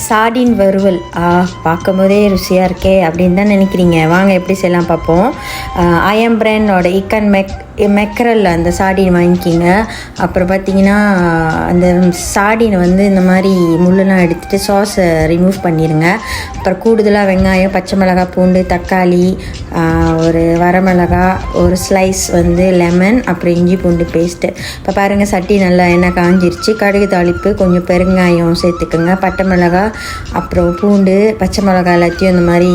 சார்டின் வறுவல் பார்க்கும்போதே ருசியாக இருக்கே அப்படின்னு தான் நினைக்கிறீங்க. வாங்க எப்படி செய்யலாம் பார்ப்போம். ஐஎம் பிராண்டோட இக்கன் மெக்கரல் அந்த சார்டின் வாங்கிக்கிங்க. அப்புறம் பார்த்திங்கன்னா அந்த சார்டினை வந்து இந்த மாதிரி முள்ளெல்லாம் எடுத்துகிட்டு சாஸை ரிமூவ் பண்ணிடுங்க. அப்புறம் கூடுதலாக வெங்காயம், பச்சை மிளகாய், பூண்டு, தக்காளி, ஒரு வரமிளகா, ஒரு ஸ்லைஸ் வந்து லெமன், அப்புறம் இஞ்சி பூண்டு பேஸ்ட்டு. இப்போ பாருங்கள், சட்டி நல்லா எண்ணெய் காஞ்சிருச்சு. கடுகு தாளிப்பு, கொஞ்சம் பெருங்காயம் சேர்த்துக்குங்க. பட்டை மிளகாய், அப்புறம் பூண்டு, பச்சை மிளகாய் எல்லாத்தையும் இந்த மாதிரி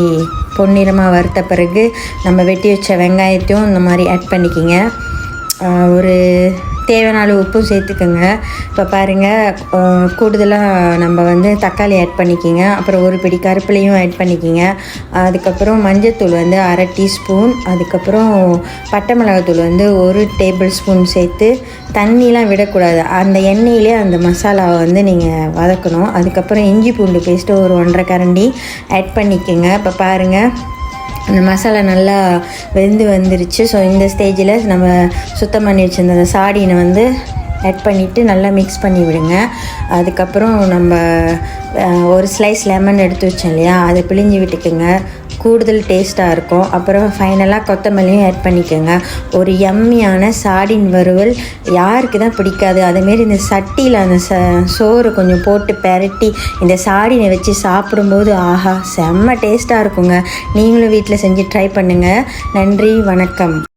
பொன்னிறமாக வறுத்த பிறகு நம்ம வெட்டி வச்ச வெங்காயத்தையும் இந்த மாதிரி ஆட் பண்ணிக்கிங்க. ஒரு தேவையான அளவு உப்பும் சேர்த்துக்கோங்க. இப்போ பாருங்கள், கூடுதலாக நம்ம வந்து தக்காளி ஆட் பண்ணிக்கிங்க. அப்புறம் ஒரு பிடி கருப்பிலையும் ஆட் பண்ணிக்கிங்க. அதுக்கப்புறம் மஞ்சள்தூள் வந்து 1/2 டீஸ்பூன், அதுக்கப்புறம் பட்டை மிளகாத்தூள் வந்து 1 டேபிள் ஸ்பூன் சேர்த்து தண்ணிலாம் விடக்கூடாது. அந்த எண்ணெயிலே அந்த மசாலாவை வந்து நீங்கள் வதக்கணும். அதுக்கப்புறம் இஞ்சி பூண்டு பேஸ்ட்டு ஒரு 1.5 கரண்டி ஆட் பண்ணிக்கோங்க. இப்போ பாருங்கள், அந்த மசாலா நல்லா வெந்து வந்துருச்சு. ஸோ இந்த ஸ்டேஜில் நம்ம சுத்தம் பண்ணி வச்சுருந்த அந்த சாடினை வந்து ஆட் பண்ணிவிட்டு நல்லா மிக்ஸ் பண்ணி விடுங்க. அதுக்கப்புறம் நம்ம ஒரு ஸ்லைஸ் லெமன் எடுத்து வச்சோம் இல்லையா, அதை பிழிஞ்சு விட்டுக்குங்க. கூடுதல் டேஸ்ட்டாக இருக்கும். அப்புறம் ஃபைனலாக கொத்தமல்லியும் ஆட் பண்ணிக்கோங்க. ஒரு யம்மியான சாடின் வறுவல் யாருக்கு தான் பிடிக்காது? அதேமாரி இந்த சட்டியில் அந்த சோறு கொஞ்சம் போட்டு பெரட்டி இந்த சாடினை வச்சு சாப்பிடும்போது ஆஹா, செம்ம டேஸ்ட்டாக இருக்குங்க. நீங்களும் வீட்டில் செஞ்சு ட்ரை பண்ணுங்கள். நன்றி, வணக்கம்.